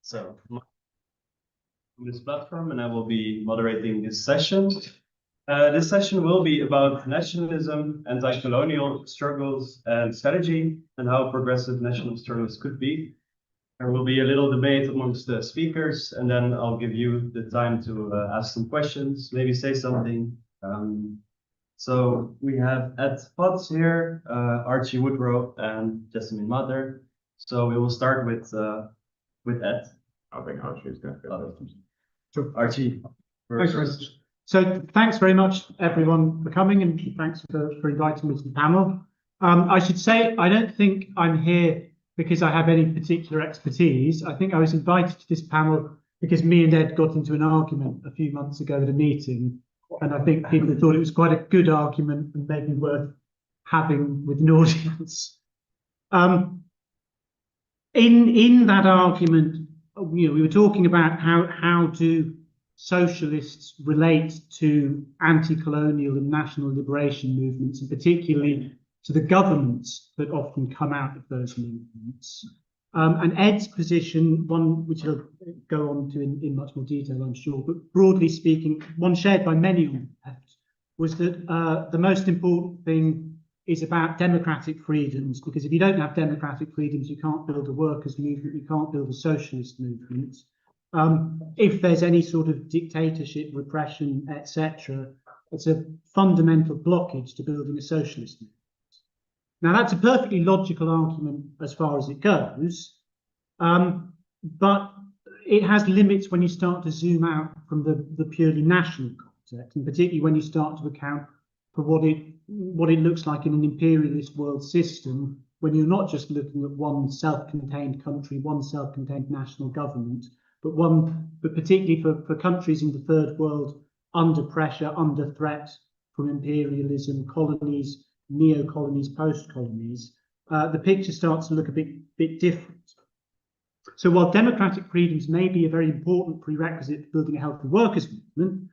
So on this platform, and I will be moderating this session. This session will be about nationalism, anti-colonial struggles and strategy, and how progressive national struggles could be. There will be a little debate amongst the speakers, and then I'll give you the time to ask some questions, maybe say something. So we have Ed Potts here, Archie Woodro, and Yassamine Mother. So we will start with Ed. I think Archie is going to go first. Sure. Archie. Thanks very much. So thanks very much, everyone, for coming, and thanks for inviting me to the panel. I should say, I don't think I'm here because I have any particular expertise. I think I was invited to this panel because me and Ed got into an argument a few months ago at a meeting, and I think people thought it was quite a good argument and maybe worth having with an audience. In that argument, we were talking about how do socialists relate to anti-colonial and national liberation movements, and particularly to the governments that often come out of those movements. And Ed's position, one which he'll go on to in much more detail, I'm sure, but broadly speaking, one shared by many on the left, was that the most important thing is about democratic freedoms, because if you don't have democratic freedoms, you can't build a workers' movement, you can't build a socialist movement. If there's any sort of dictatorship, repression, etc., it's a fundamental blockage to building a socialist movement. Now, that's a perfectly logical argument as far as it goes, but it has limits when you start to zoom out from the purely national context, and particularly when you start to account for what it looks like in an imperialist world system, when you're not just looking at one self-contained country, one self-contained national government, but particularly for countries in the third world under pressure, under threat from imperialism, colonies, neo-colonies, post-colonies, the picture starts to look a bit different. So while democratic freedoms may be a very important prerequisite for building a healthy workers' movement,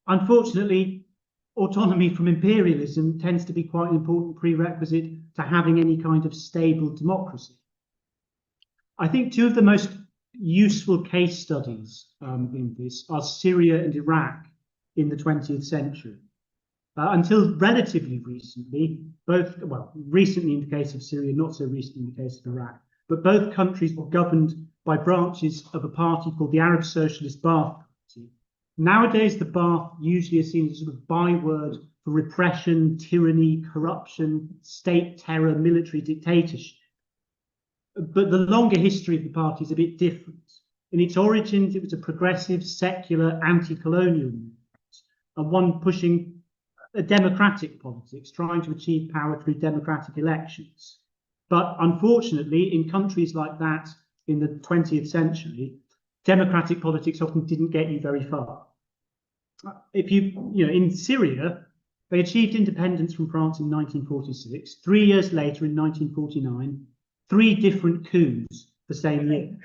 unfortunately, autonomy from imperialism tends to be quite an important prerequisite to having any kind of stable democracy. I think two of the most useful case studies in this are Syria and Iraq in the 20th century. Until relatively recently, recently in the case of Syria, not so recently in the case of Iraq, but both countries were governed by branches of a party called the Arab Socialist Ba'ath Party. Nowadays, the Ba'ath usually is seen as a sort of byword for repression, tyranny, corruption, state terror, military dictatorship. But the longer history of the party is a bit different. In its origins, it was a progressive, secular, anti-colonial movement, and one pushing a democratic politics, trying to achieve power through democratic elections. But unfortunately, in countries like that in the 20th century, democratic politics often didn't get you very far. In Syria, they achieved independence from France in 1946. 3 years later, in 1949, 3 different coups the same year.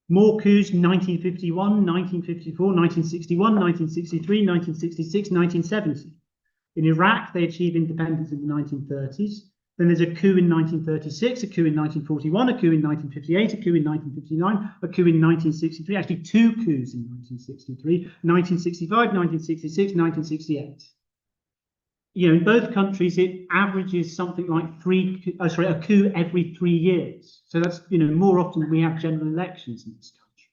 More coups in 1951, 1954, 1961, 1963, 1966, 1970. In Iraq, they achieved independence in the 1930s. Then there's a coup in 1936, a coup in 1941, a coup in 1958, a coup in 1959, a coup in 1963, actually 2 coups in 1963, 1965, 1966, 1968. In both countries, it averages something like a coup every 3 years. So that's, more often than we have general elections in this country.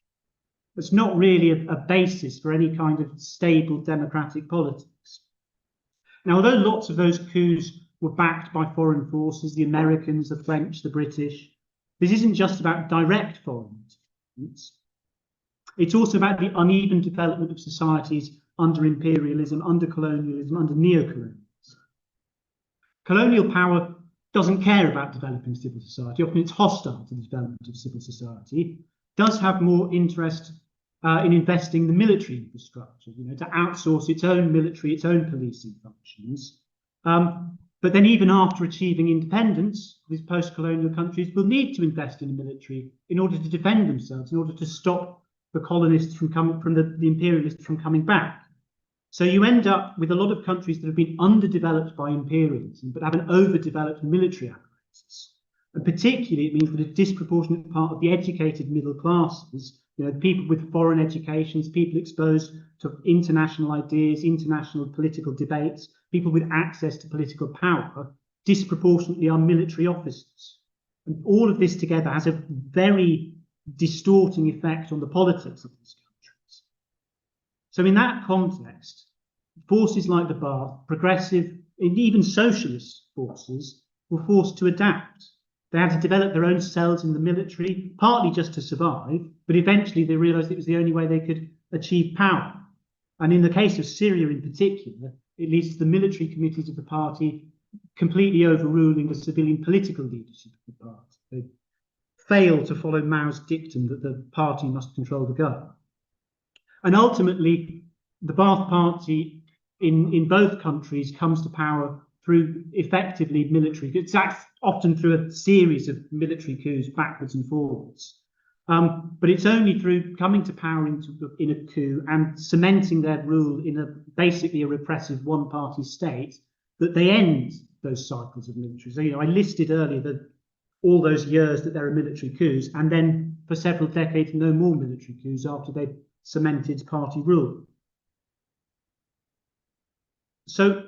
It's not really a basis for any kind of stable democratic politics. Now, although lots of those coups were backed by foreign forces, the Americans, the French, the British, this isn't just about direct foreign interference. It's also about the uneven development of societies under imperialism, under colonialism, under neo-colonialism. Colonial power doesn't care about developing civil society. Often it's hostile to the development of civil society. Does have more interest in investing in the military infrastructure, to outsource its own military, its own policing functions. But then even after achieving independence, these post-colonial countries will need to invest in the military in order to defend themselves, in order to stop the colonists from the imperialists from coming back. So you end up with a lot of countries that have been underdeveloped by imperialism, but have an overdeveloped military apparatus. And particularly, it means that a disproportionate part of the educated middle classes, people with foreign educations, people exposed to international ideas, international political debates, people with access to political power, disproportionately are military officers. And all of this together has a very distorting effect on the politics of these countries. So in that context, forces like the Ba'ath, progressive, and even socialist forces, were forced to adapt. They had to develop their own cells in the military, partly just to survive, but eventually they realized it was the only way they could achieve power. And in the case of Syria in particular, it leads to the military committees of the party completely overruling the civilian political leadership of the party. They failed to follow Mao's dictum that the party must control the government. And ultimately, the Ba'ath Party in both countries comes to power through effectively military. It's often through a series of military coups backwards and forwards. But it's only through coming to power in a coup and cementing their rule in basically a repressive one-party state that they end those cycles of military. So, I listed earlier that all those years that there are military coups, and then for several decades, no more military coups after they cemented party rule. So,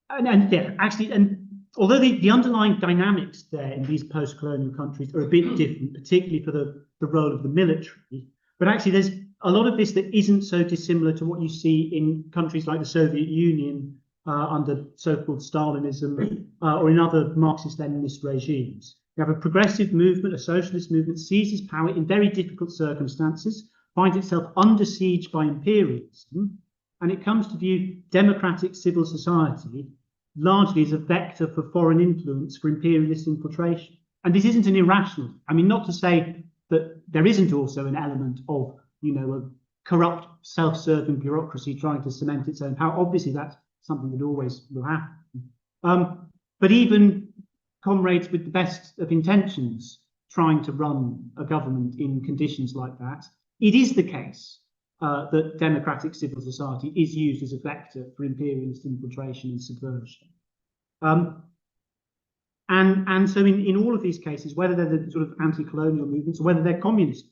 and although the underlying dynamics there in these post-colonial countries are a bit different, particularly for the role of the military, but actually there's a lot of this that isn't so dissimilar to what you see in countries like the Soviet Union under so-called Stalinism or in other Marxist-Leninist regimes. You have a progressive movement, a socialist movement, seizes power in very difficult circumstances, finds itself under siege by imperialism, and it comes to view democratic civil society largely as a vector for foreign influence, for imperialist infiltration. And this isn't an irrational, not to say that there isn't also an element of, a corrupt, self-serving bureaucracy trying to cement its own power. Obviously, that's something that always will happen. But even comrades with the best of intentions trying to run a government in conditions like that, it is the case that democratic civil society is used as a vector for imperialist infiltration and subversion. And so in all of these cases, whether they're the sort of anti-colonial movements or whether they're communist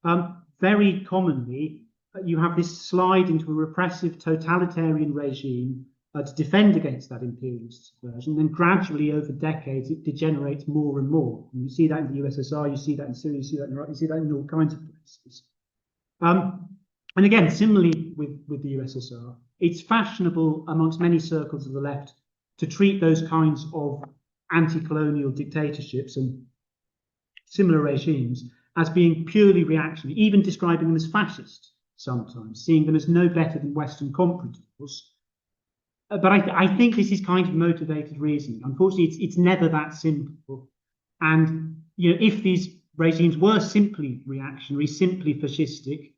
movements, very commonly you have this slide into a repressive totalitarian regime to defend against that imperialist subversion. Then gradually over decades, it degenerates more and more. And you see that in the USSR, you see that in Syria, you see that in Iraq, you see that in all kinds of places. And again, similarly with the USSR, it's fashionable amongst many circles of the left to treat those kinds of anti-colonial dictatorships and similar regimes as being purely reactionary, even describing them as fascist sometimes, seeing them as no better than Western compradors. But I think this is kind of motivated reasoning. Unfortunately, it's never that simple. And if these regimes were simply reactionary, simply fascistic,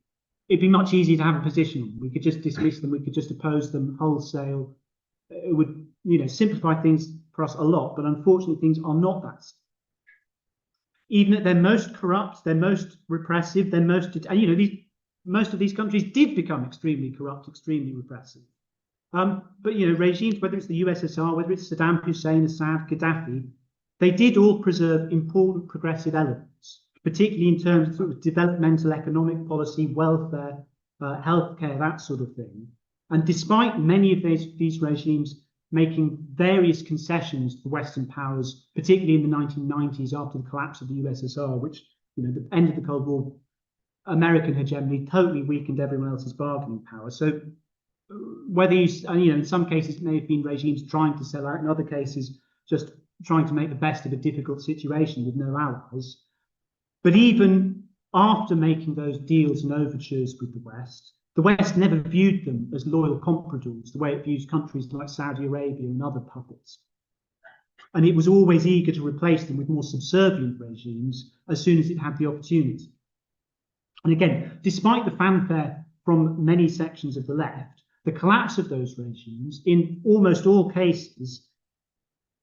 it'd be much easier to have a position on them. We could just dismiss them, we could just oppose them wholesale. It would, simplify things for us a lot, but unfortunately things are not that simple. Even at their most corrupt, their most repressive, their most, most of these countries did become extremely corrupt, extremely repressive. But regimes, whether it's the USSR, whether it's Saddam Hussein, Assad, Gaddafi, they did all preserve important progressive elements, particularly in terms of sort of developmental economic policy, welfare, healthcare, that sort of thing. And despite many of these regimes making various concessions to Western powers, particularly in the 1990s after the collapse of the USSR, which, the end of the Cold War, American hegemony totally weakened everyone else's bargaining power. So whether in some cases it may have been regimes trying to sell out, in other cases just trying to make the best of a difficult situation with no allies. But even after making those deals and overtures with the West never viewed them as loyal compradors, the way it views countries like Saudi Arabia and other puppets. And it was always eager to replace them with more subservient regimes as soon as it had the opportunity. And again, despite the fanfare from many sections of the left, the collapse of those regimes, in almost all cases,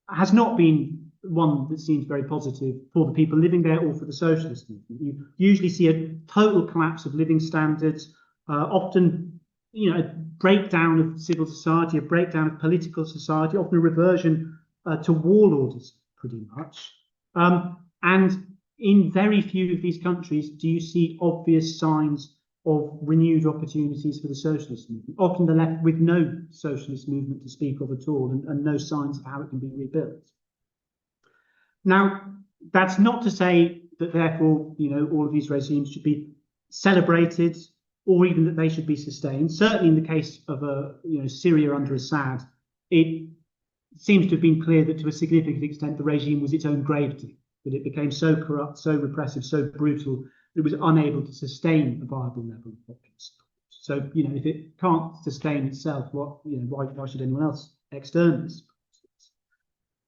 has not been one that seems very positive for the people living there or for the socialist movement. You usually see a total collapse of living standards, often, a breakdown of civil society, a breakdown of political society, often a reversion to warlordism, pretty much. And in very few of these countries do you see obvious signs of renewed opportunities for the socialist movement. Often they're left with no socialist movement to speak of at all, and no signs of how it can be rebuilt. Now, that's not to say that therefore, all of these regimes should be celebrated or even that they should be sustained. Certainly in the case of Syria under Assad, it seems to have been clear that to a significant extent the regime was its own grave-digger, that it became so corrupt, so repressive, so brutal that it was unable to sustain a viable level of popular support. So, if it can't sustain itself, why should anyone else externally support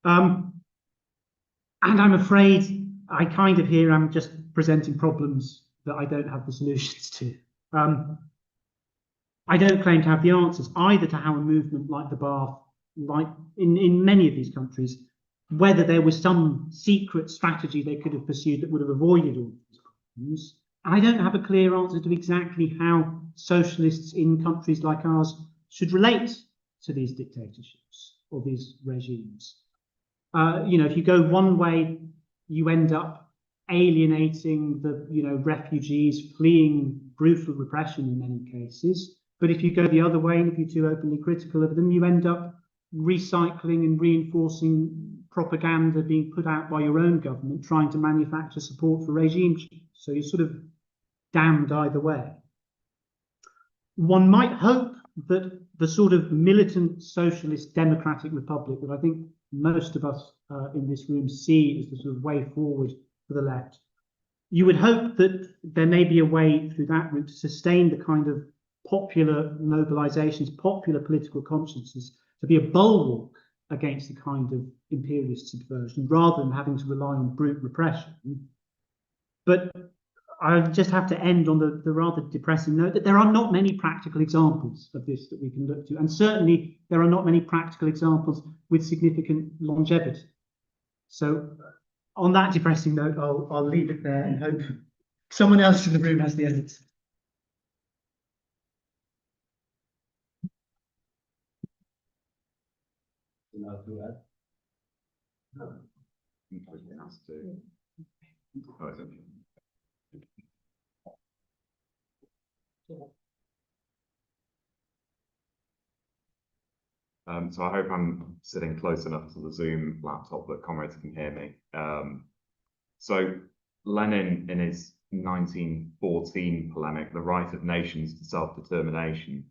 it? And I'm afraid I kind of here am just presenting problems that I don't have the solutions to. I don't claim to have the answers either to how a movement like the Ba'ath, like in many of these countries, whether there was some secret strategy they could have pursued that would have avoided all these problems. I don't have a clear answer to exactly how socialists in countries like ours should relate to these dictatorships or these regimes. If you go one way, you end up alienating the refugees fleeing brutal repression in many cases. But if you go the other way, and if you're too openly critical of them, you end up recycling and reinforcing propaganda being put out by your own government, trying to manufacture support for regime change. So you're sort of damned either way. One might hope that the sort of militant socialist democratic republic that I think most of us in this room see as the sort of way forward for the left, you would hope that there may be a way through that route to sustain the kind of popular mobilizations, popular political consciences, to be a bulwark against the kind of imperialist subversion, rather than having to rely on brute repression. But I just have to end on the rather depressing note that there are not many practical examples of this that we can look to, and certainly there are not many practical examples with significant longevity. So on that depressing note, I'll leave it there and hope someone else in the room has the evidence. So I hope I'm sitting close enough to the Zoom laptop that comrades can hear me. So Lenin, in his 1914 polemic, The Right of Nations to Self-Determination,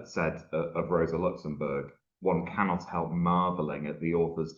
said of Rosa Luxemburg, one cannot help marveling at the author's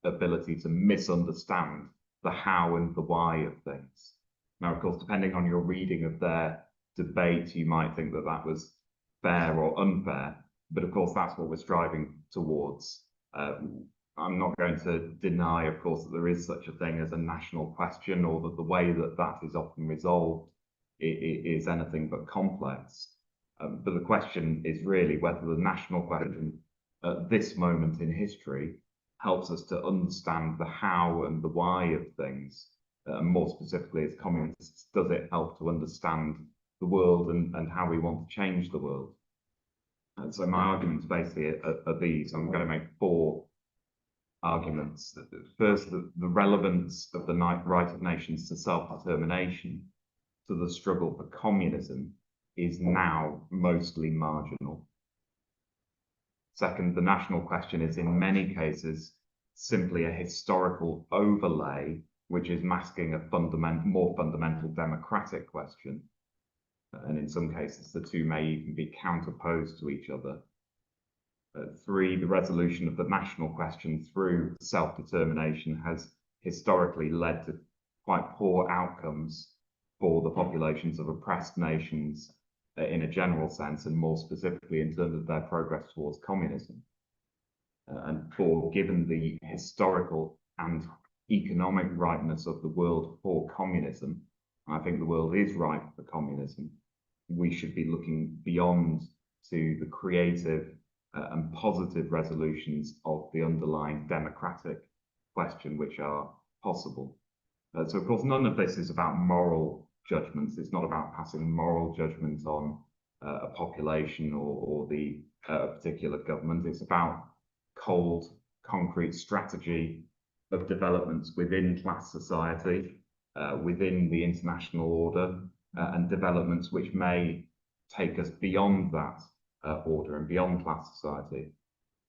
ability to misunderstand the how and the why of things. Now, of course, depending on your reading of their debate, you might think that that was fair or unfair, but of course, that's what we're striving towards. I'm not going to deny, of course, that there is such a thing as a national question, or that the way that that is often resolved is anything but complex. But the question is really whether the national question at this moment in history helps us to understand the how and the why of things. More specifically, as communists, does it help to understand the world and how we want to change the world? And so my arguments basically are these. I'm going to make four arguments. First, the relevance of the right of nations to self-determination to the struggle for communism is now mostly marginal. Second, the national question is in many cases simply a historical overlay, which is masking a more fundamental democratic question. And in some cases, the two may even be counterposed to each other. Three, the resolution of the national question through self-determination has historically led to quite poor outcomes for the populations of oppressed nations in a general sense, and more specifically in terms of their progress towards communism. And four, given the historical and economic ripeness of the world for communism, I think the world is ripe for communism. We should be looking beyond to the creative and positive resolutions of the underlying democratic question, which are possible. So, of course, none of this is about moral judgments. It's not about passing moral judgments on a population or the particular government. It's about cold, concrete strategy of developments within class society, within the international order, and developments which may take us beyond that order and beyond class society.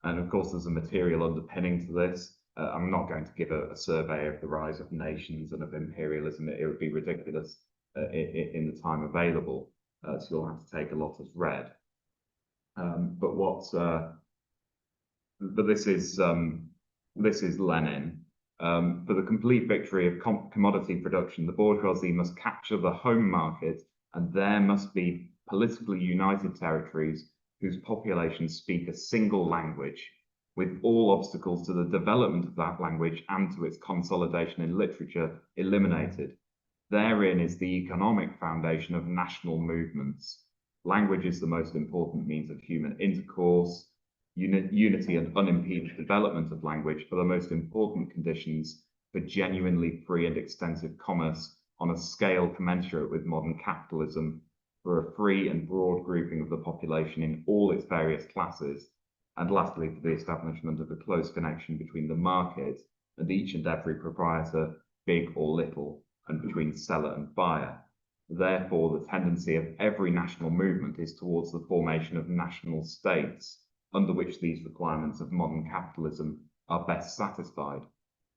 And of course, there's a material underpinning to this. I'm not going to give a survey of the rise of nations and of imperialism. It would be ridiculous in the time available. So you'll have to take a lot as read. But this is Lenin. For the complete victory of commodity production, the bourgeoisie must capture the home market, and there must be politically united territories whose populations speak a single language, with all obstacles to the development of that language and to its consolidation in literature eliminated. Therein is the economic foundation of national movements. Language is the most important means of human intercourse. Unity and unimpeded development of language are the most important conditions for genuinely free and extensive commerce on a scale commensurate with modern capitalism, for a free and broad grouping of the population in all its various classes, and lastly, for the establishment of a close connection between the market and each and every proprietor, big or little, and between seller and buyer. Therefore, the tendency of every national movement is towards the formation of national states, under which these requirements of modern capitalism are best satisfied.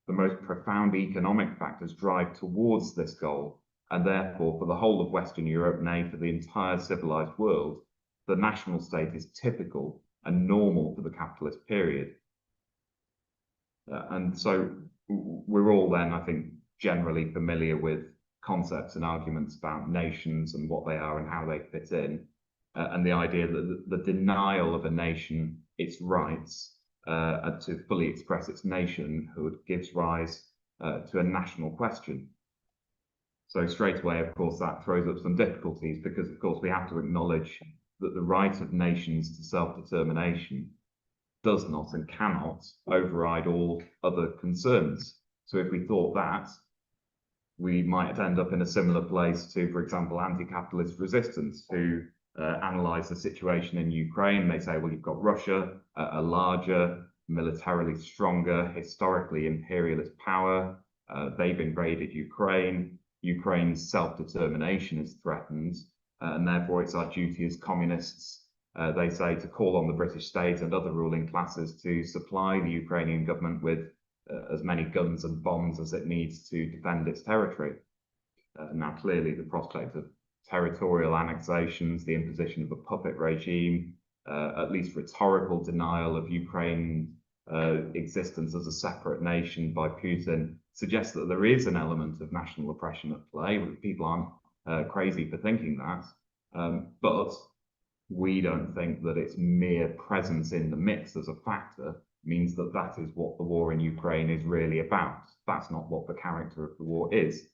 The most profound economic factors drive towards this goal, and therefore for the whole of Western Europe, nay, for the entire civilized world, the national state is typical and normal for the capitalist period. And so we're all then, I think, generally familiar with concepts and arguments about nations and what they are and how they fit in, and the idea that the denial of a nation its rights to fully express its nationhood gives rise to a national question. So straight away, of course, that throws up some difficulties because, of course, we have to acknowledge that the right of nations to self-determination does not and cannot override all other concerns. So if we thought that, we might end up in a similar place to, for example, anti-capitalist resistance, who analyze the situation in Ukraine. They say, well, you've got Russia, a larger, militarily stronger, historically imperialist power. They've invaded Ukraine. Ukraine's self-determination is threatened, and therefore it's our duty as communists, they say, to call on the British state and other ruling classes to supply the Ukrainian government with as many guns and bombs as it needs to defend its territory. Now, clearly, the prospect of territorial annexations, the imposition of a puppet regime, at least rhetorical denial of Ukraine's existence as a separate nation by Putin, suggests that there is an element of national oppression at play. People aren't crazy for thinking that, but we don't think that its mere presence in the mix as a factor means that that is what the war in Ukraine is really about. That's not what the character of the war is.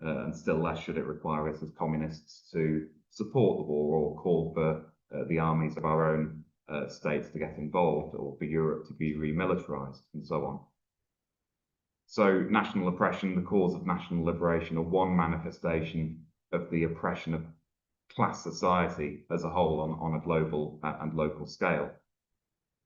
And still less should it require us as communists to support the war or call for the armies of our own states to get involved, or for Europe to be remilitarized, and so on. So national oppression, the cause of national liberation, are one manifestation of the oppression of class society as a whole on a global and local scale.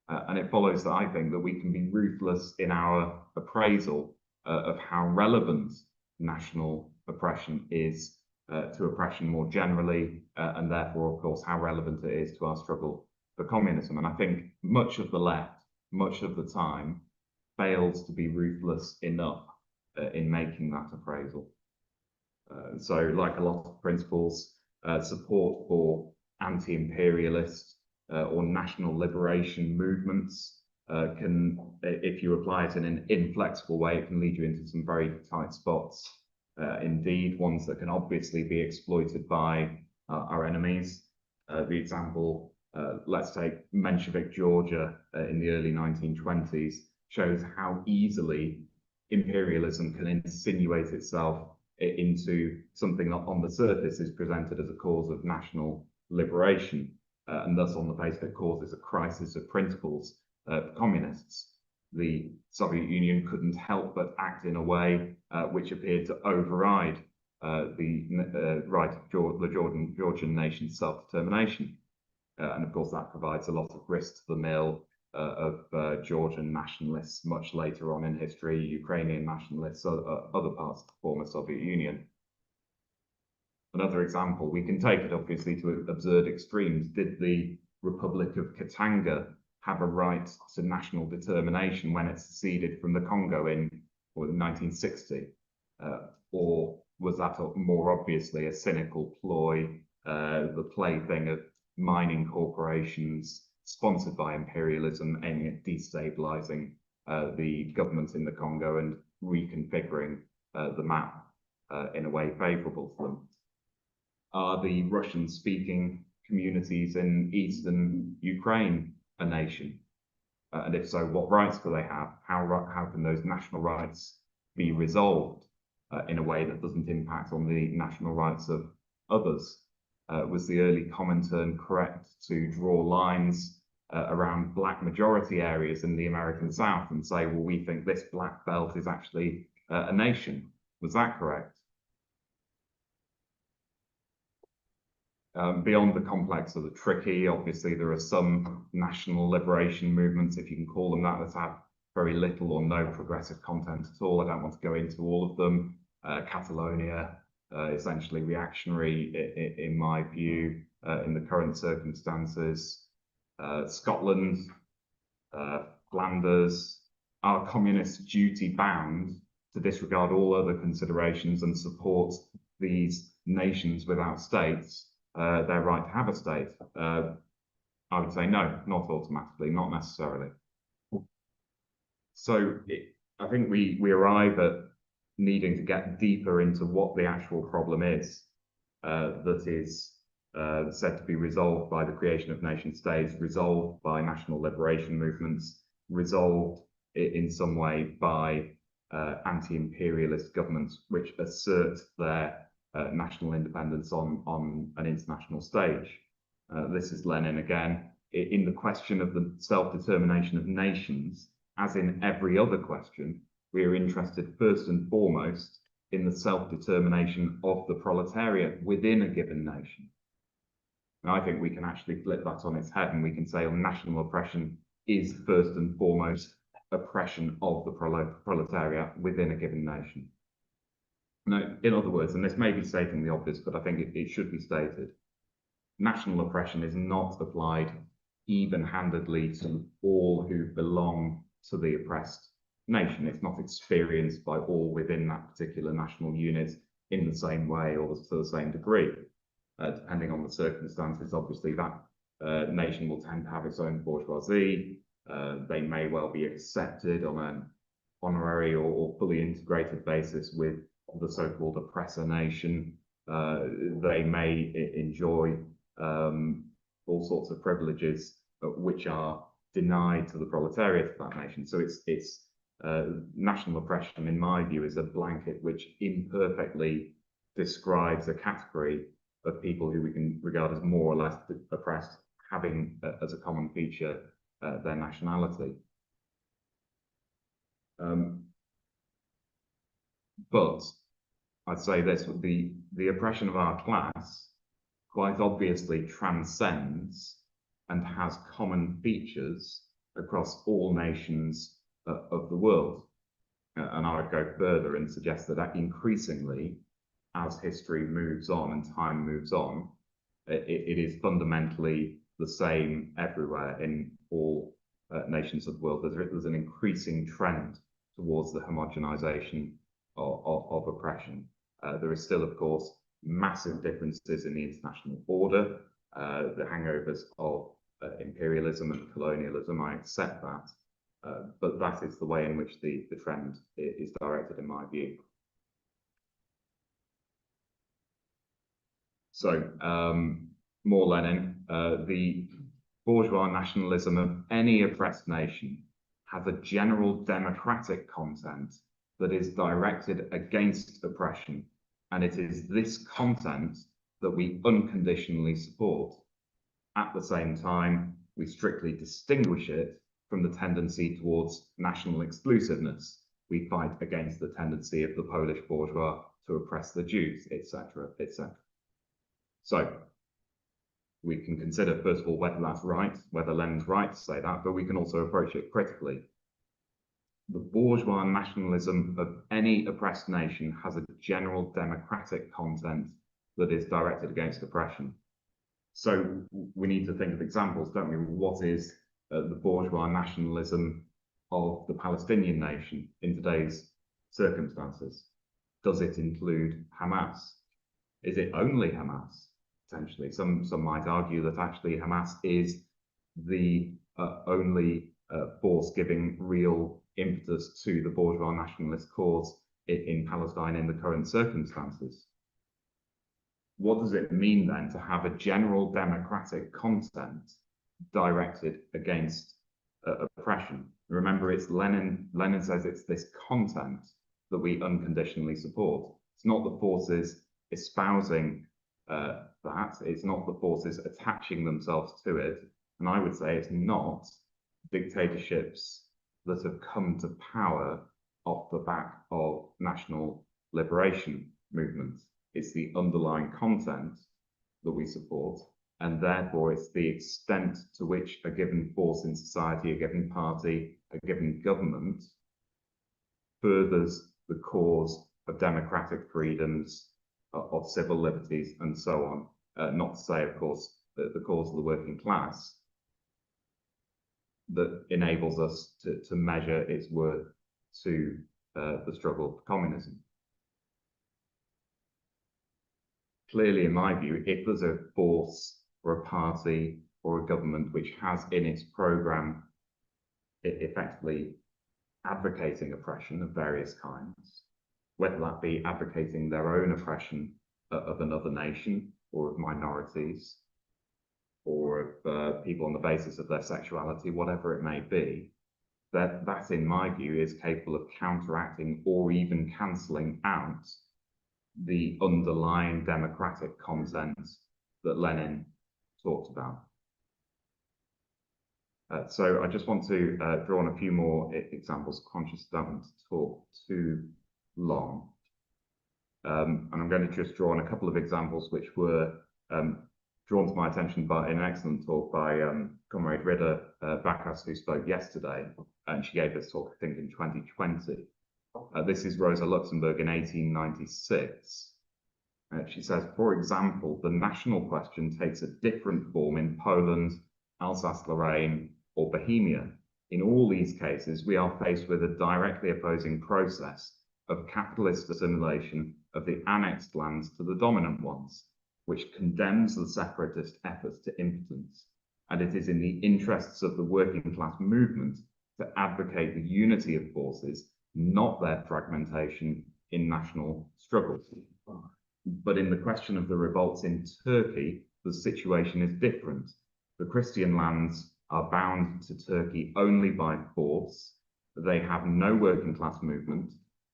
And it follows that I think that we can be ruthless in our appraisal of how relevant national oppression is to oppression more generally, and therefore, of course, how relevant it is to our struggle for communism. And I think much of the left, much of the time, fails to be ruthless enough in making that appraisal. So, like a lot of principles, support for anti-imperialist or national liberation movements can, if you apply it in an inflexible way, it can lead you into some very tight spots. Indeed, ones that can obviously be exploited by our enemies. The example, let's take Menshevik Georgia in the early 1920s, shows how easily imperialism can insinuate itself into something that on the surface is presented as a cause of national liberation, and thus on the face of it causes a crisis of principles for communists. The Soviet Union couldn't help but act in a way which appeared to override the right of the Georgian nation's self-determination. And of course, that provides a lot of grist to the mill of Georgian nationalists much later on in history, Ukrainian nationalists, other parts of the former Soviet Union. Another example, we can take it obviously to absurd extremes. Did the Republic of Katanga have a right to national determination when it seceded from the Congo in 1960? Or was that more obviously a cynical ploy, the plaything of mining corporations sponsored by imperialism, aiming at destabilizing the government in the Congo and reconfiguring the map in a way favorable to them? Are the Russian-speaking communities in eastern Ukraine a nation? And if so, what rights do they have? How can those national rights be resolved in a way that doesn't impact on the national rights of others? Was the early Comintern correct to draw lines around black majority areas in the American South and say, well, we think this black belt is actually a nation? Was that correct? Beyond the complex or the tricky, obviously there are some national liberation movements, if you can call them that have very little or no progressive content at all. I don't want to go into all of them. Catalonia, essentially reactionary in my view, in the current circumstances. Scotland, Flanders, are communists duty bound to disregard all other considerations and support these nations without states, their right to have a state? I would say no, not automatically, not necessarily. So I think we arrive at needing to get deeper into what the actual problem is that is said to be resolved by the creation of nation states, resolved by national liberation movements, resolved in some way by anti-imperialist governments which assert their national independence on an international stage. This is Lenin again. In the question of the self-determination of nations, as in every other question, we are interested first and foremost in the self-determination of the proletariat within a given nation. And I think we can actually flip that on its head and we can say, well, national oppression is first and foremost oppression of the proletariat within a given nation. Now, in other words, and this may be stating the obvious, but I think it should be stated, national oppression is not applied even-handedly to all who belong to the oppressed nation. It's not experienced by all within that particular national unit in the same way or to the same degree. Depending on the circumstances, obviously that nation will tend to have its own bourgeoisie. They may well be accepted on an honorary or fully integrated basis with the so-called oppressor nation. They may enjoy all sorts of privileges which are denied to the proletariat of that nation. So it's national oppression, in my view, is a blanket which imperfectly describes a category of people who we can regard as more or less oppressed, having as a common feature their nationality. But I'd say this, the oppression of our class quite obviously transcends and has common features across all nations of the world. And I would go further and suggest that increasingly, as history moves on and time moves on, it is fundamentally the same everywhere in all nations of the world. There's an increasing trend towards the homogenization of oppression. There is still, of course, massive differences in the international order, the hangovers of imperialism and colonialism. I accept that, but that is the way in which the trend is directed, in my view. So, more Lenin, the bourgeois nationalism of any oppressed nation has a general democratic content that is directed against oppression, and it is this content that we unconditionally support. At the same time, we strictly distinguish it from the tendency towards national exclusiveness. We fight against the tendency of the Polish bourgeois to oppress the Jews, etc., etc. So, we can consider, first of all, whether that's right, whether Lenin's right to say that, but we can also approach it critically. The bourgeois nationalism of any oppressed nation has a general democratic content that is directed against oppression. So we need to think of examples, don't we? What is the bourgeois nationalism of the Palestinian nation in today's circumstances? Does it include Hamas? Is it only Hamas? Potentially, some might argue that actually Hamas is the only force giving real impetus to the bourgeois nationalist cause in Palestine in the current circumstances. What does it mean then to have a general democratic content directed against oppression? Remember, it's Lenin says it's this content that we unconditionally support. It's not the forces espousing that, it's not the forces attaching themselves to it, and I would say it's not dictatorships that have come to power off the back of national liberation movements. It's the underlying content that we support, and therefore it's the extent to which a given force in society, a given party, a given government furthers the cause of democratic freedoms, of civil liberties, and so on. Not to say, of course, that the cause of the working class that enables us to measure its worth to the struggle for communism. Clearly, in my view, if there's a force or a party or a government which has in its programme effectively advocating oppression of various kinds, whether that be advocating their own oppression of another nation or of minorities or of people on the basis of their sexuality, whatever it may be, that in my view is capable of counteracting or even cancelling out the underlying democratic content that Lenin talked about. So I just want to draw on a few more examples, conscious I don't want to talk too long. And I'm going to just draw on a couple of examples which were drawn to my attention by an excellent talk by Comrade Rida Bacchus, who spoke yesterday, and she gave this talk, I think, in 2020. This is Rosa Luxemburg in 1896. She says, for example, the national question takes a different form in Poland, Alsace-Lorraine, or Bohemia. In all these cases, we are faced with a directly opposing process of capitalist assimilation of the annexed lands to the dominant ones, which condemns the separatist efforts to impotence. And it is in the interests of the working class movement to advocate the unity of forces, not their fragmentation in national struggles. But in the question of the revolts in Turkey, the situation is different. The Christian lands are bound to Turkey only by force. They have no working class movement.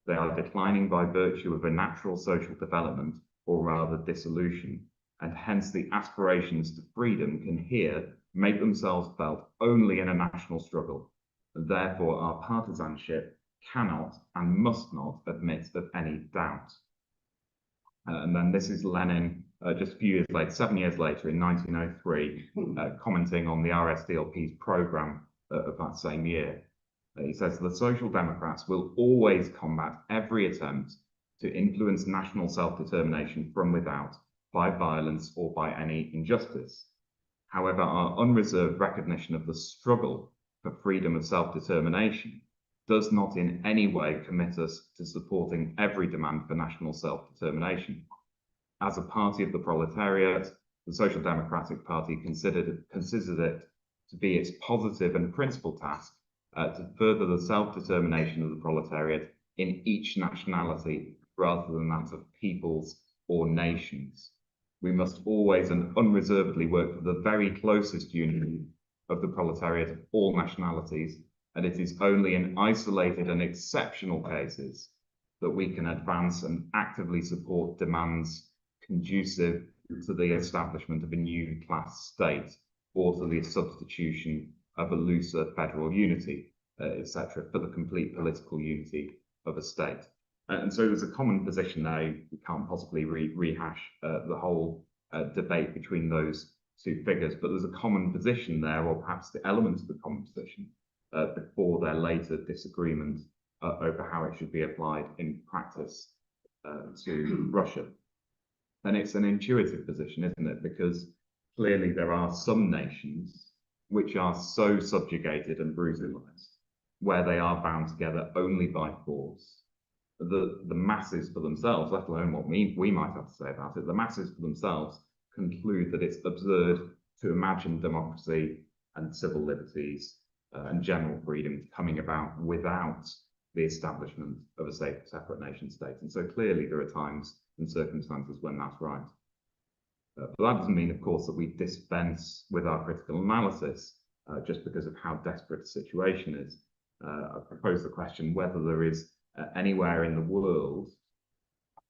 They are declining by virtue of a natural social development, or rather dissolution, and hence the aspirations to freedom can here make themselves felt only in a national struggle. Therefore, our partisanship cannot and must not admit of any doubt. And then this is Lenin, just a few years later, 7 years later, in 1903, commenting on the RSDLP's programme of that same year. He says, the Social Democrats will always combat every attempt to influence national self-determination from without by violence or by any injustice. However, our unreserved recognition of the struggle for freedom of self-determination does not in any way commit us to supporting every demand for national self-determination. As a party of the proletariat, the Social Democratic Party considers it to be its positive and principal task to further the self-determination of the proletariat in each nationality rather than that of peoples or nations. We must always and unreservedly work for the very closest unity of the proletariat of all nationalities, and it is only in isolated and exceptional cases that we can advance and actively support demands conducive to the establishment of a new class state or to the substitution of a looser federal unity, etc., for the complete political unity of a state. And so there's a common position now. We can't possibly rehash the whole debate between those two figures, but there's a common position there, or perhaps the elements of the common position, before their later disagreement over how it should be applied in practice to Russia. And it's an intuitive position, isn't it? Because clearly there are some nations which are so subjugated and brutalized, where they are bound together only by force. The masses for themselves, let alone what we might have to say about it, the masses for themselves conclude that it's absurd to imagine democracy and civil liberties and general freedom coming about without the establishment of a separate nation state. And so clearly there are times and circumstances when that's right. But that doesn't mean, of course, that we dispense with our critical analysis just because of how desperate the situation is. I propose the question whether there is anywhere in the world,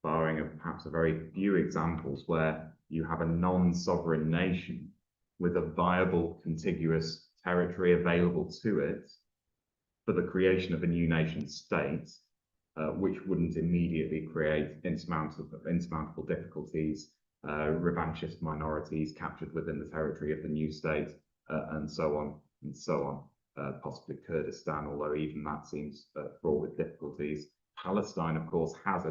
barring perhaps a very few examples, where you have a non-sovereign nation with a viable contiguous territory available to it for the creation of a new nation state, which wouldn't immediately create insurmountable difficulties, revanchist minorities captured within the territory of the new state, and so on and so on. Possibly Kurdistan, although even that seems fraught with difficulties. Palestine, of course, has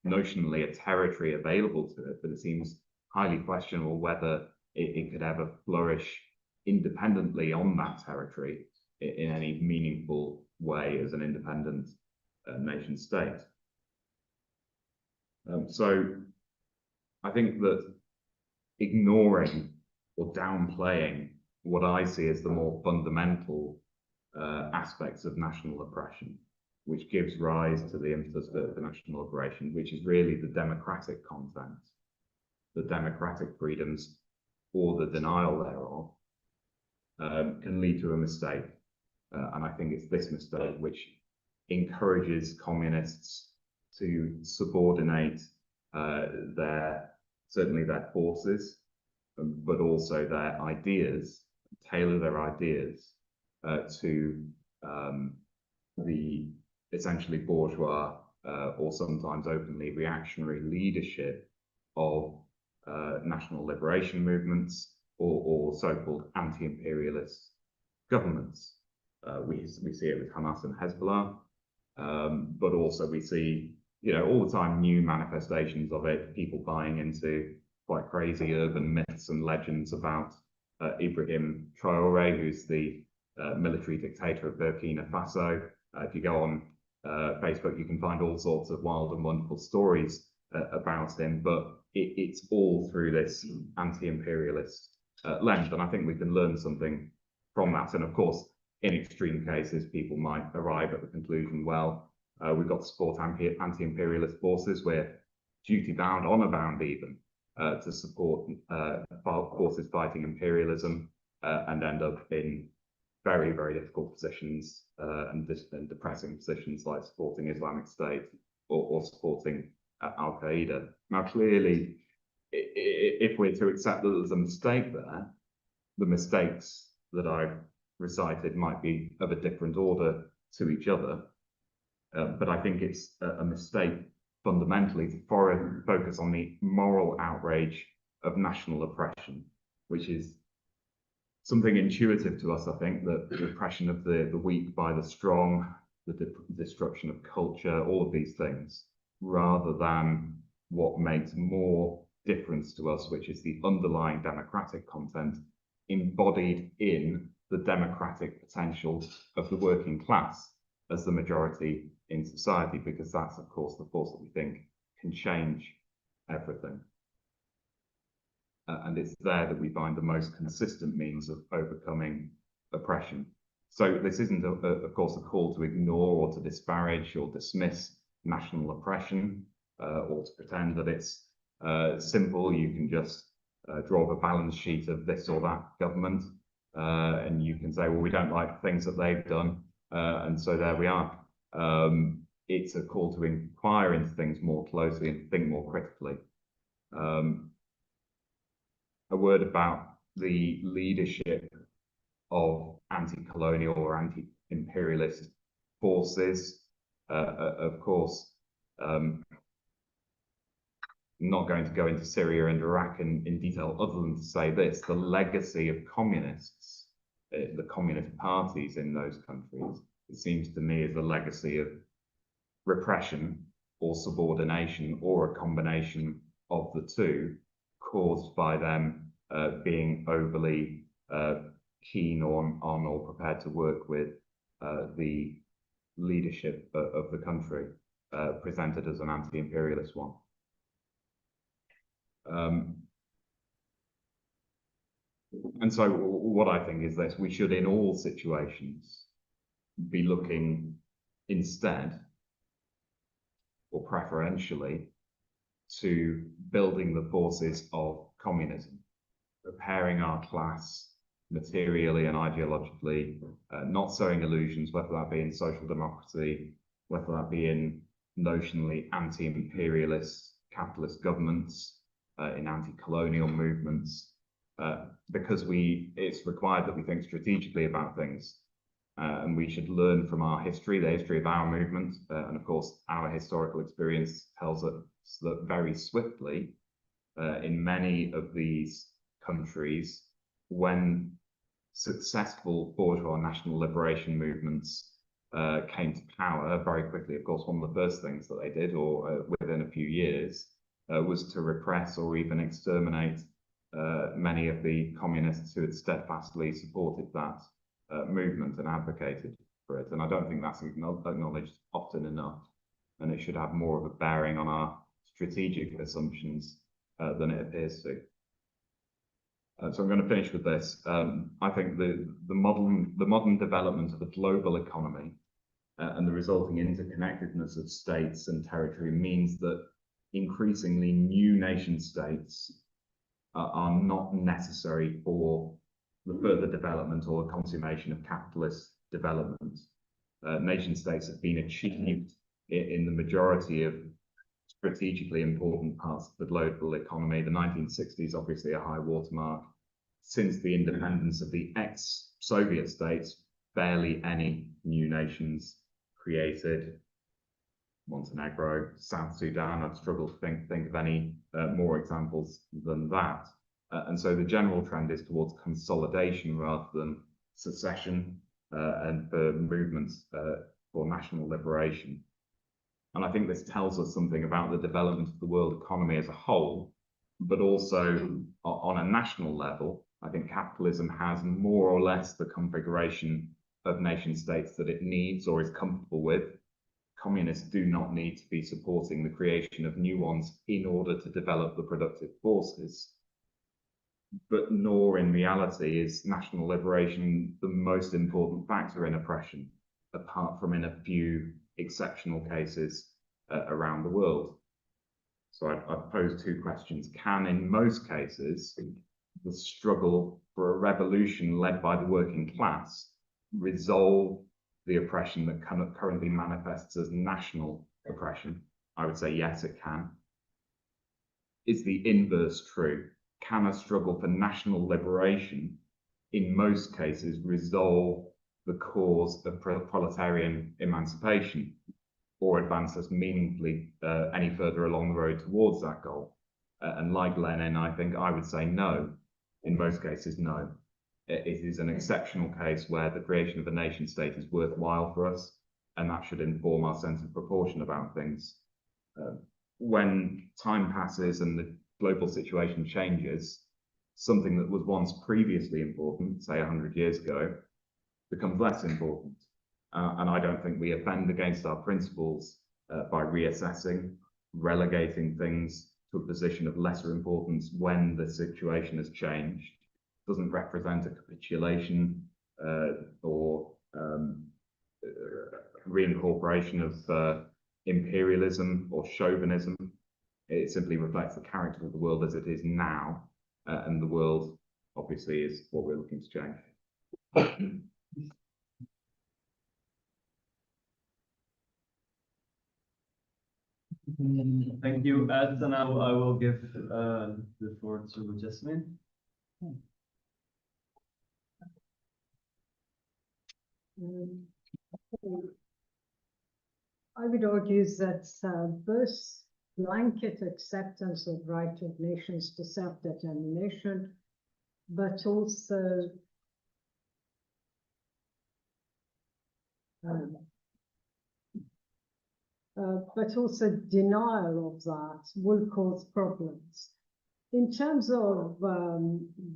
notionally a territory available to it, but it seems highly questionable whether it could ever flourish independently on that territory in any meaningful way as an independent nation state. So I think that ignoring or downplaying what I see as the more fundamental aspects of national oppression, which gives rise to the impetus for national liberation, which is really the democratic content, the democratic freedoms, or the denial thereof, can lead to a mistake. And I think it's this mistake which encourages communists to subordinate certainly their forces, but also their ideas, tailor their ideas to the essentially bourgeois or sometimes openly reactionary leadership of national liberation movements or so-called anti-imperialist governments. We see it with Hamas and Hezbollah, but also we see, all the time new manifestations of it, people buying into quite crazy urban myths and legends about Ibrahim Traore, who's the military dictator of Burkina Faso. If you go on Facebook, you can find all sorts of wild and wonderful stories about him, but it's all through this anti-imperialist lens, and I think we can learn something from that. And of course, in extreme cases, people might arrive at the conclusion, well, we've got to support anti-imperialist forces, we're duty-bound, honour-bound even, to support forces fighting imperialism, and end up in very, very difficult positions and depressing positions like supporting Islamic State or supporting Al-Qaeda. Now, clearly, if we're to accept that there's a mistake there, the mistakes that I've recited might be of a different order to each other. But I think it's a mistake fundamentally to focus on the moral outrage of national oppression, which is something intuitive to us, I think, that the oppression of the weak by the strong, the destruction of culture, all of these things, rather than what makes more difference to us, which is the underlying democratic content embodied in the democratic potential of the working class as the majority in society, because that's, of course, the force that we think can change everything. And it's there that we find the most consistent means of overcoming oppression. So this isn't, of course, a call to ignore or to disparage or dismiss national oppression, or to pretend that it's simple. You can just draw up a balance sheet of this or that government, and you can say, well, we don't like the things that they've done, and so there we are. It's a call to inquire into things more closely and think more critically. A word about the leadership of anti-colonial or anti-imperialist forces. Of course, not going to go into Syria and Iraq in detail, other than to say this: the legacy of communists, the communist parties in those countries, it seems to me, is a legacy of repression or subordination, or a combination of the two, caused by them being overly keen on or prepared to work with the leadership of the country, presented as an anti-imperialist one. And so what I think is this: we should, in all situations, be looking instead, or preferentially, to building the forces of communism, preparing our class materially and ideologically, not sowing illusions, whether that be in social democracy, whether that be in notionally anti-imperialist capitalist governments, in anti-colonial movements, because it's required that we think strategically about things. And we should learn from our history, the history of our movement, and of course our historical experience tells us that very swiftly, in many of these countries, when successful bourgeois national liberation movements came to power, very quickly, of course, one of the first things that they did, or within a few years, was to repress or even exterminate many of the communists who had steadfastly supported that movement and advocated for it. And I don't think that's acknowledged often enough, and it should have more of a bearing on our strategic assumptions than it appears to. So I'm going to finish with this. I think the modern development of the global economy and the resulting interconnectedness of states and territory means that increasingly new nation states are not necessary for the further development or the consummation of capitalist development. Nation states have been achieved in the majority of strategically important parts of the global economy. The 1960s, obviously a high watermark. Since the independence of the ex-Soviet states, barely any new nations created. Montenegro, South Sudan, I'd struggle to think of any more examples than that. And so the general trend is towards consolidation rather than secession, and for movements for national liberation. And I think this tells us something about the development of the world economy as a whole, but also on a national level. I think capitalism has more or less the configuration of nation states that it needs or is comfortable with. Communists do not need to be supporting the creation of new ones in order to develop the productive forces. But nor in reality is national liberation the most important factor in oppression, apart from in a few exceptional cases around the world. So I pose two questions. Can, in most cases, the struggle for a revolution led by the working class resolve the oppression that currently manifests as national oppression? I would say yes, it can. Is the inverse true? Can a struggle for national liberation, in most cases, resolve the cause of proletarian emancipation, or advance us meaningfully any further along the road towards that goal? And like Lenin, I think I would say no. In most cases, no. It is an exceptional case where the creation of a nation state is worthwhile for us, and that should inform our sense of proportion about things. When time passes and the global situation changes, something that was once previously important, say 100 years ago, becomes less important. And I don't think we offend against our principles by reassessing, relegating things to a position of lesser importance when the situation has changed. It doesn't represent a capitulation or reincorporation of imperialism or chauvinism. It simply reflects the character of the world as it is now, and the world, obviously, is what we're looking to change. Thank you, Ed. And now I will give the floor to Yassamine. I would argue that both blanket acceptance of right of nations to self-determination, but also denial of that will cause problems. In terms of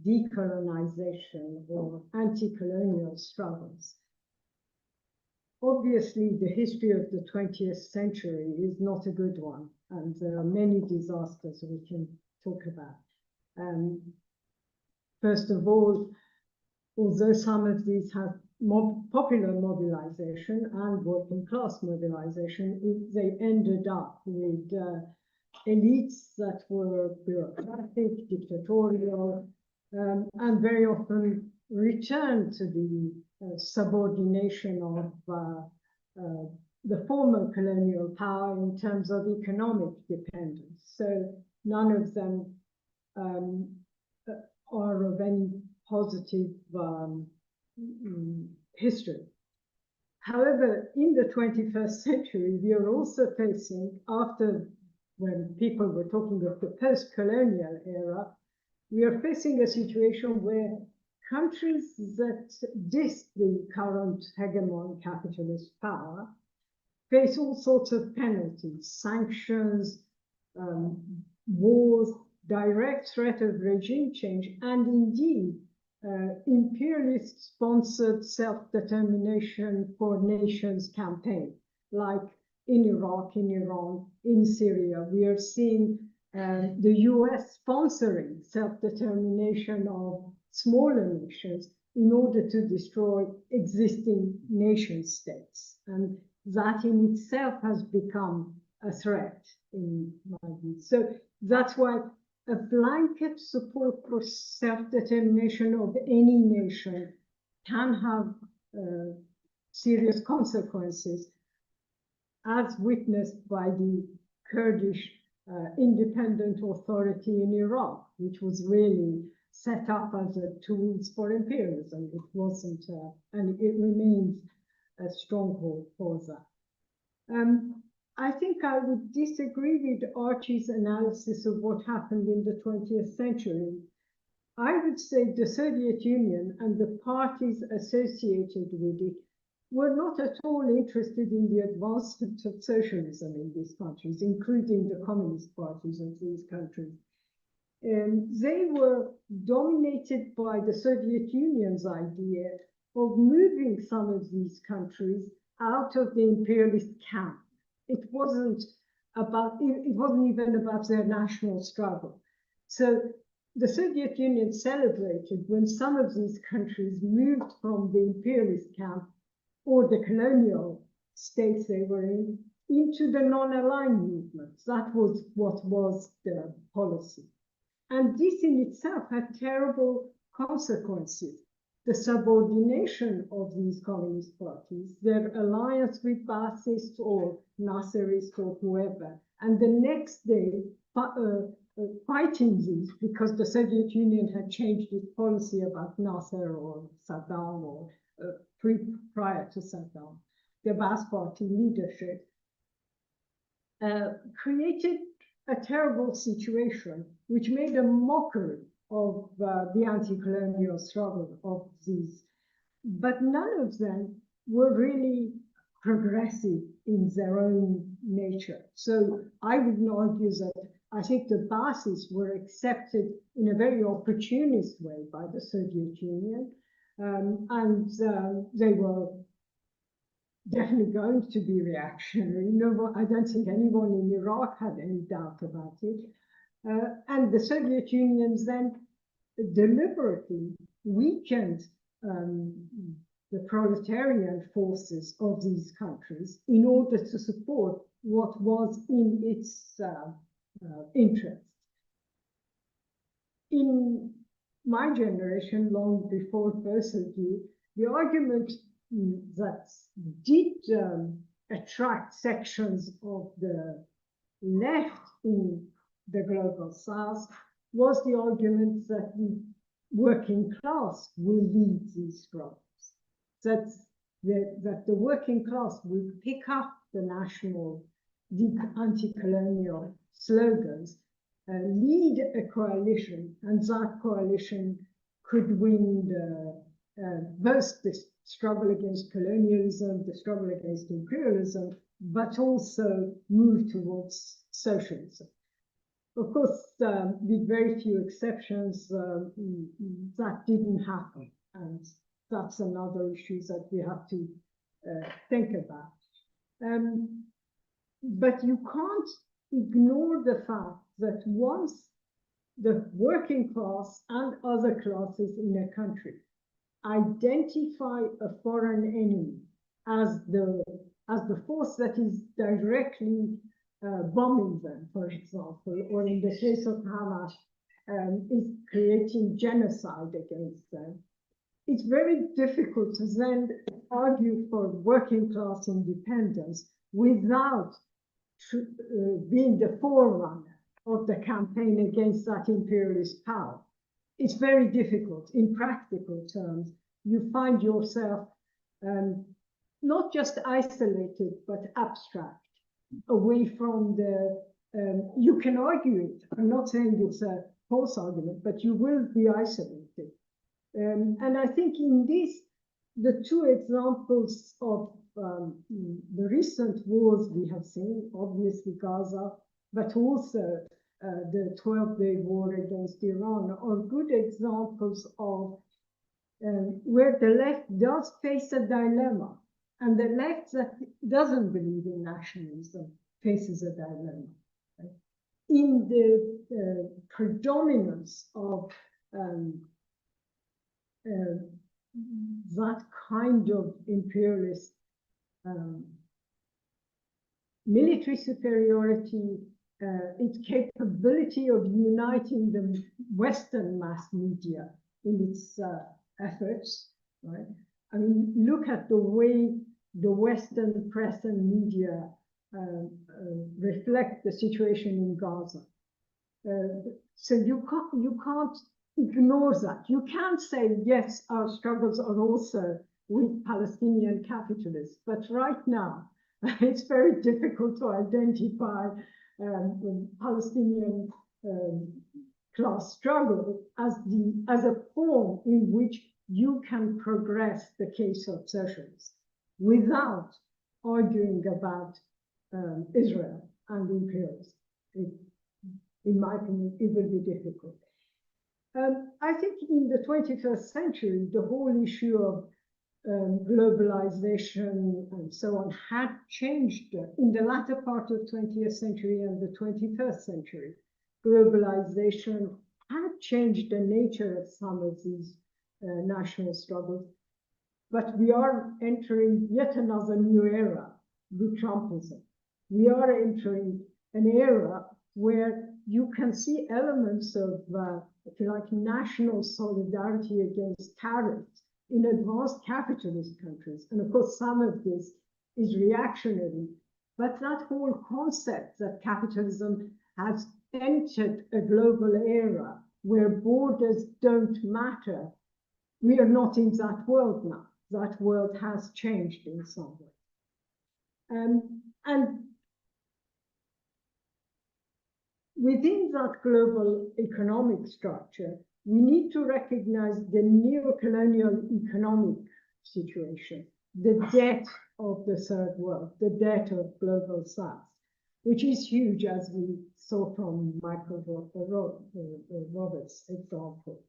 decolonization or anti-colonial struggles, obviously the history of the 20th century is not a good one, and there are many disasters we can talk about. First of all, although some of these have popular mobilization and working class mobilization, they ended up with elites that were bureaucratic, dictatorial, and very often returned to the subordination of the former colonial power in terms of economic dependence. So none of them are of any positive history. However, in the 21st century, we are also facing, after when people were talking of the post-colonial era, we are facing a situation where countries that diss the current hegemon capitalist power face all sorts of penalties, sanctions, wars, direct threat of regime change, and indeed imperialist-sponsored self-determination for nations campaign, like in Iraq, in Iran, in Syria. We are seeing the US sponsoring self-determination of smaller nations in order to destroy existing nation states. And that in itself has become a threat, in my view. So that's why a blanket support for self-determination of any nation can have serious consequences, as witnessed by the Kurdish independent authority in Iraq, which was really set up as a tool for imperialism. It wasn't, and it remains a stronghold for that. I think I would disagree with Archie's analysis of what happened in the 20th century. I would say the Soviet Union and the parties associated with it were not at all interested in the advancement of socialism in these countries, including the communist parties of these countries. They were dominated by the Soviet Union's idea of moving some of these countries out of the imperialist camp. It wasn't even about their national struggle. So the Soviet Union celebrated when some of these countries moved from the imperialist camp or the colonial states they were in into the non-aligned movements. That was what was the policy. And this in itself had terrible consequences. The subordination of these communist parties, their alliance with Baathists or Nasserists or whoever, and the next day fighting these because the Soviet Union had changed its policy about Nasser or Saddam or prior to Saddam, the Baath Party leadership, created a terrible situation which made a mockery of the anti-colonial struggle of these. But none of them were really progressive in their own nature. So I would argue that I think the Baathists were accepted in a very opportunist way by the Soviet Union, and they were definitely going to be reactionary. No, I don't think anyone in Iraq had any doubt about it. And the Soviet Union then deliberately weakened the proletarian forces of these countries in order to support what was in its interest. In my generation, long before both of you, the argument that did attract sections of the left in the global south was the argument that the working class will lead these struggles, that the working class will pick up the national, the anti-colonial slogans, lead a coalition, and that coalition could win both the struggle against colonialism, the struggle against imperialism, but also move towards socialism. Of course, with very few exceptions, that didn't happen, and that's another issue that we have to think about. But you can't ignore the fact that once the working class and other classes in a country identify a foreign enemy as the force that is directly bombing them, for example, or in the case of Hamas, is creating genocide against them, it's very difficult to then argue for working class independence without being the forerunner of the campaign against that imperialist power. It's very difficult. In practical terms, you find yourself not just isolated, but abstract, away from the, you can argue it. I'm not saying it's a false argument, but you will be isolated. And I think in this, the two examples of the recent wars we have seen, obviously Gaza, but also the 12-day war against Iran, are good examples of where the left does face a dilemma, and the left that doesn't believe in nationalism faces a dilemma. Right? In the predominance of that kind of imperialist military superiority, its capability of uniting the Western mass media in its efforts, right? I mean, look at the way the Western press and media reflect the situation in Gaza. So you can't ignore that. You can't say, yes, our struggles are also with Palestinian capitalists, but right now it's very difficult to identify Palestinian class struggle as a form in which you can progress the case of socialism without arguing about Israel and imperialism. In my opinion, it will be difficult. I think in the 21st century, the whole issue of globalization and so on had changed in the latter part of the 20th century and the 21st century. Globalization had changed the nature of some of these national struggles, but we are entering yet another new era with Trumpism. We are entering an era where you can see elements of, if you like, national solidarity against tariffs in advanced capitalist countries. And of course, some of this is reactionary, but that whole concept that capitalism has entered a global era where borders don't matter, we are not in that world now. That world has changed in some way. And within that global economic structure, we need to recognize the neo-colonial economic situation, the debt of the third world, the debt of global south, which is huge, as we saw from Michael Roberts' example.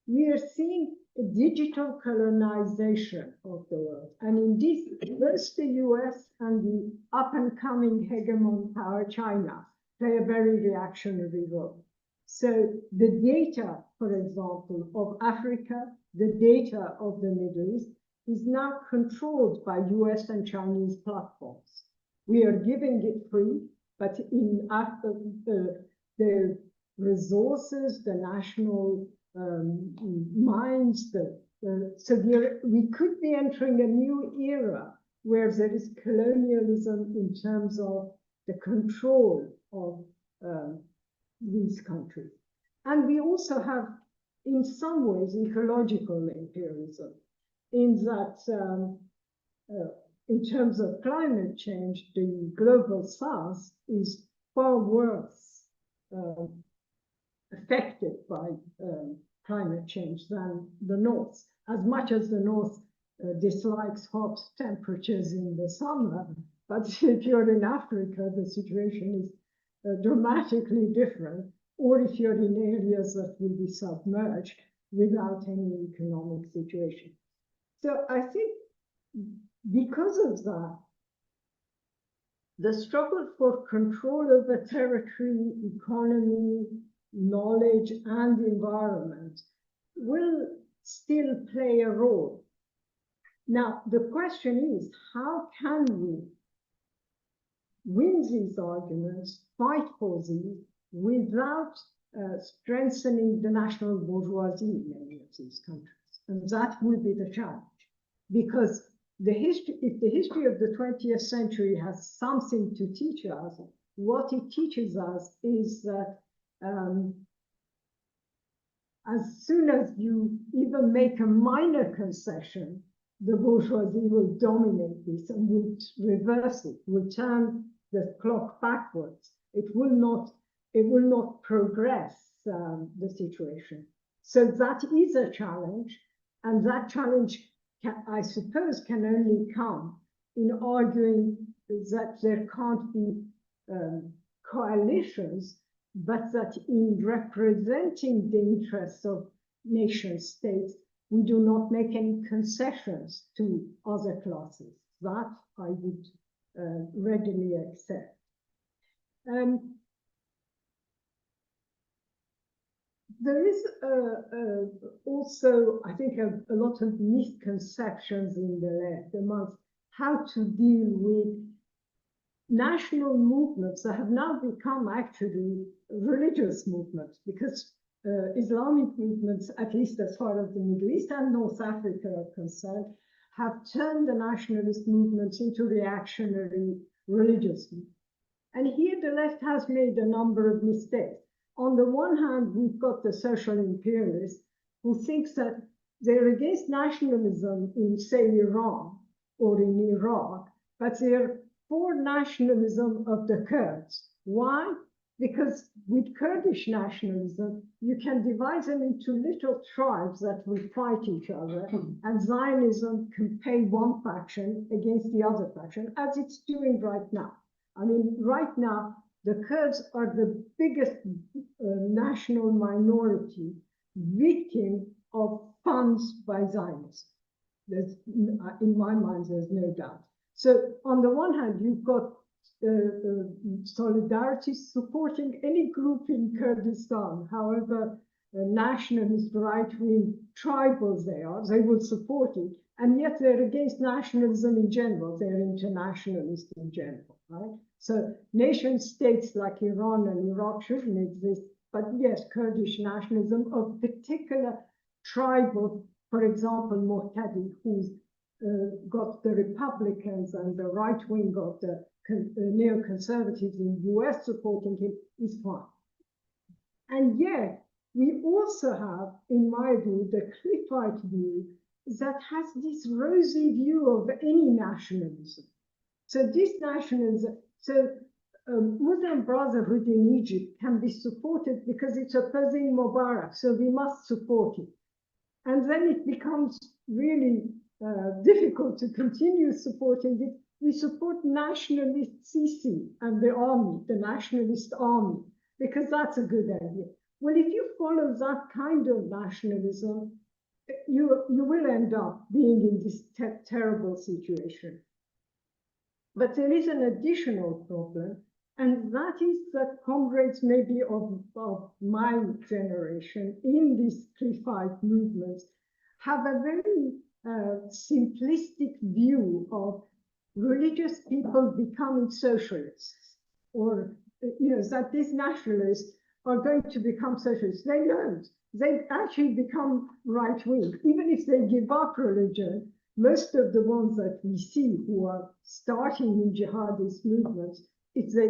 We are seeing a digital colonization of the world. And in this, both the US and the up-and-coming hegemon power China play a very reactionary role. So the data, for example, of Africa, the data of the Middle East, is now controlled by US and Chinese platforms. We are giving it free, but in the resources, the national minds, so we could be entering a new era where there is colonialism in terms of the control of these countries. And we also have, in some ways, ecological imperialism, in that in terms of climate change, the global south is far worse affected by climate change than the North. As much as the North dislikes hot temperatures in the summer, but if you're in Africa, the situation is dramatically different, or if you're in areas that will be submerged without any economic situation. So I think because of that, the struggle for control over territory, economy, knowledge, and environment will still play a role. Now, the question is, how can we win these arguments, fight for these, without strengthening the national bourgeoisie in many of these countries? And that will be the challenge. Because if the history of the 20th century has something to teach us, what it teaches us is that as soon as you even make a minor concession, the bourgeoisie will dominate this and will reverse it, will turn the clock backwards. It will not progress the situation. So that is a challenge, and that challenge, I suppose, can only come in arguing that there can't be coalitions, but that in representing the interests of nation states, we do not make any concessions to other classes. That I would readily accept. There is also, I think, a lot of misconceptions in the left amongst how to deal with national movements that have now become actually religious movements, because Islamic movements, at least as far as the Middle East and North Africa are concerned, have turned the nationalist movements into reactionary religious movements. And here the left has made a number of mistakes. On the one hand, we've got the social imperialists who think that they're against nationalism in, say, Iran or in Iraq, but they're for nationalism of the Kurds. Why? Because with Kurdish nationalism, you can divide them into little tribes that will fight each other, and Zionism can pay one faction against the other faction, as it's doing right now. I mean, right now, the Kurds are the biggest national minority victim of funds by Zionism. In my mind, there's no doubt. So on the one hand, you've got Solidarity supporting any group in Kurdistan, however nationalist, right-wing, tribal they will support it. And yet they're against nationalism in general. They're internationalist in general, right? So nation states like Iran and Iraq shouldn't exist. But yes, Kurdish nationalism of particular tribal, for example, Muqtadi, who's got the Republicans and the right wing of the neoconservatives in the US supporting him, is fine. And yet, we also have, in my view, the Cliffite view that has this rosy view of any nationalism. So this nationalism, Muslim Brotherhood in Egypt can be supported because it's opposing Mubarak, so we must support it. And then it becomes really difficult to continue supporting it. We support nationalist Sisi and the army, the nationalist army, because that's a good idea. Well, if you follow that kind of nationalism, you will end up being in this terrible situation. But there is an additional problem, and that is that comrades maybe of my generation in these Cliffite movements have a very simplistic view of religious people becoming socialists, or that these nationalists are going to become socialists. They don't. They actually become right-wing. Even if they give up religion, most of the ones that we see who are starting in jihadist movements, if they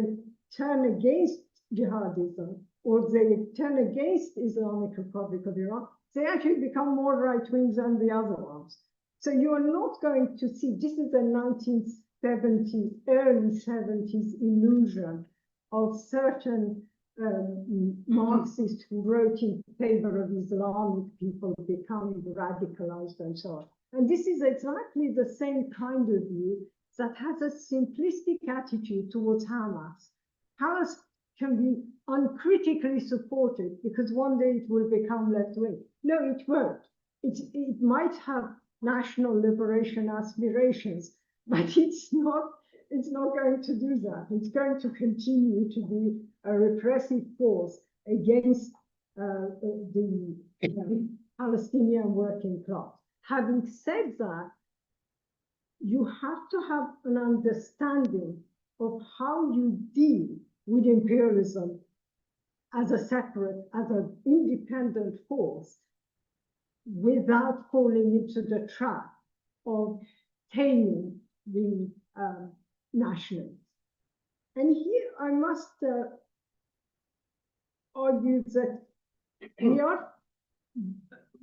turn against jihadism or they turn against Islamic Republic of Iran, they actually become more right-wing than the other ones. So you are not going to see, this is a 1970s, early 70s illusion of certain Marxists who wrote in favor of Islamic people becoming radicalized and so on. And this is exactly the same kind of view that has a simplistic attitude towards Hamas. Hamas can be uncritically supported because one day it will become left-wing. No, it won't. It might have national liberation aspirations, but it's not going to do that. It's going to continue to be a repressive force against the Palestinian working class. Having said that, you have to have an understanding of how you deal with imperialism as a separate, as an independent force without falling into the trap of taming the nationalists. And here I must argue that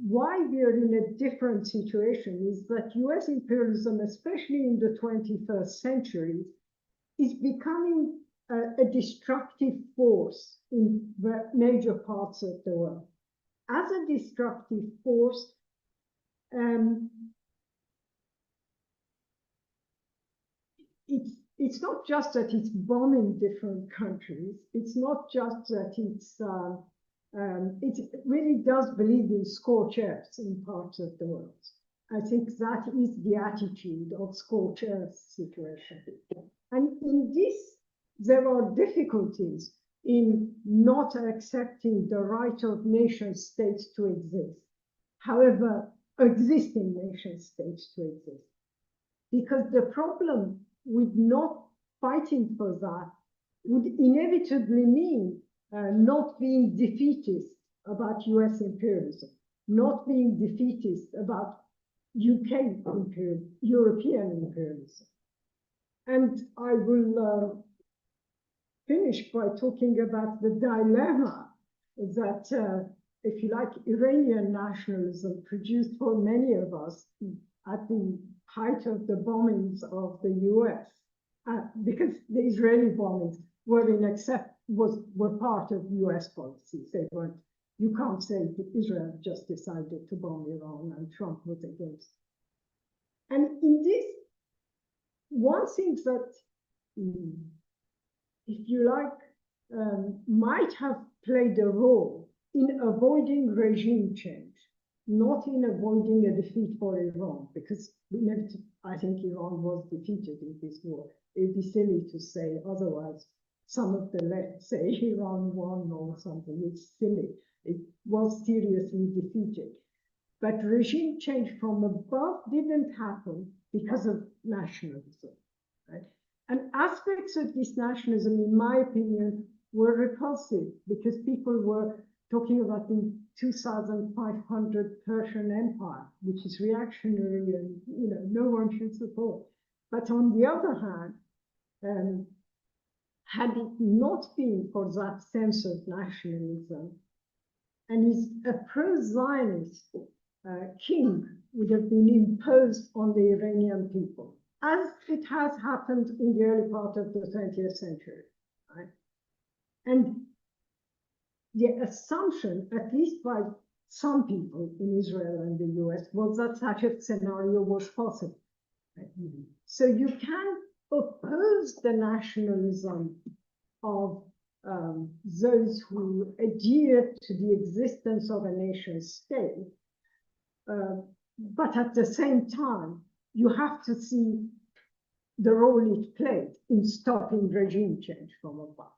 why we are in a different situation is that US imperialism, especially in the 21st century, is becoming a destructive force in major parts of the world. As a destructive force, it's not just that it's bombing different countries. It's not just that it really does believe in scorched earth in parts of the world. I think that is the attitude of scorched earth situation. And in this, there are difficulties in not accepting the right of nation states to exist. However, existing nation states to exist. Because the problem with not fighting for that would inevitably mean not being defeatist about US imperialism, not being defeatist about UK imperialism, European imperialism. And I will finish by talking about the dilemma that, if you like, Iranian nationalism produced for many of us at the height of the bombings of the US, because the Israeli bombings were part of US policies. They weren't. You can't say that Israel just decided to bomb Iran and Trump was against. And in this, one thing that, if you like, might have played a role in avoiding regime change, not in avoiding a defeat for Iran, because I think Iran was defeated in this war. It'd be silly to say otherwise. Some of the left say Iran won or something. It's silly. It was seriously defeated. But regime change from above didn't happen because of nationalism. Right? And aspects of this nationalism, in my opinion, were repulsive because people were talking about the 2,500 Persian Empire, which is reactionary and no one should support. But on the other hand, had it not been for that sense of nationalism, and a pro-Zionist king would have been imposed on the Iranian people, as it has happened in the early part of the 20th century. Right? And the assumption, at least by some people in Israel and the US, was that such a scenario was possible. Right? So you can oppose the nationalism of those who adhere to the existence of a nation state, but at the same time, you have to see the role it played in stopping regime change from above.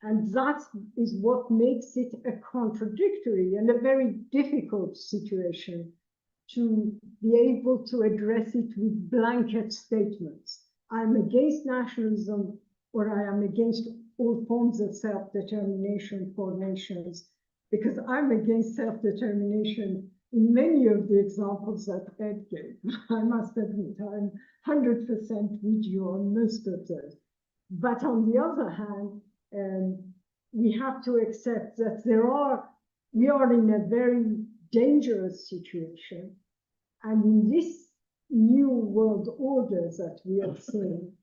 And that is what makes it a contradictory and a very difficult situation to be able to address it with blanket statements. I'm against nationalism, or I am against all forms of self-determination for nations, because I'm against self-determination in many of the examples that Ed gave. I must admit, I'm 100% with you on most of those. But on the other hand, we have to accept that we are in a very dangerous situation. And in this new world order that we are seeing,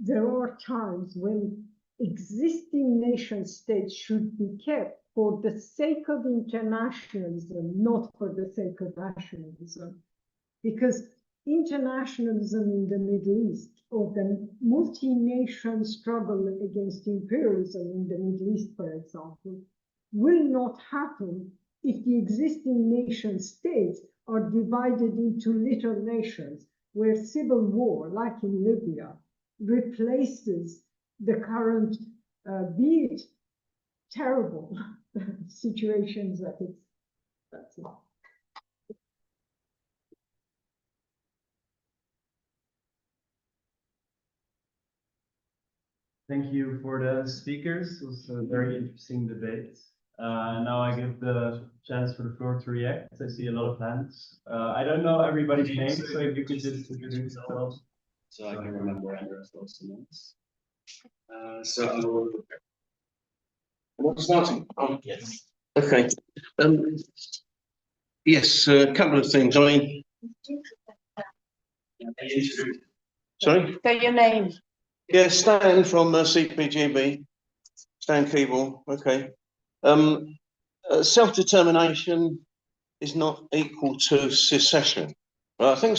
there are times when existing nation states should be kept for the sake of internationalism, not for the sake of nationalism. Because internationalism in the Middle East, or the multi-nation struggle against imperialism in the Middle East, for example, will not happen if the existing nation states are divided into little nations, where civil war, like in Libya, replaces the current, be it terrible situations that it's, that's it. Thank you for the speakers. It was a very interesting debate. Now I give the chance for the floor to react. I see a lot of hands. I don't know everybody's name, so if you could just introduce yourself. So I can remember and rest those names. So I will. What starting? Oh, Yes. okay. Yes, a couple of things. I mean, sorry? Say your name. Yeah, Stan from CPGB. Stan Keeble. Okay. Self-determination is not equal to secession. Well, I think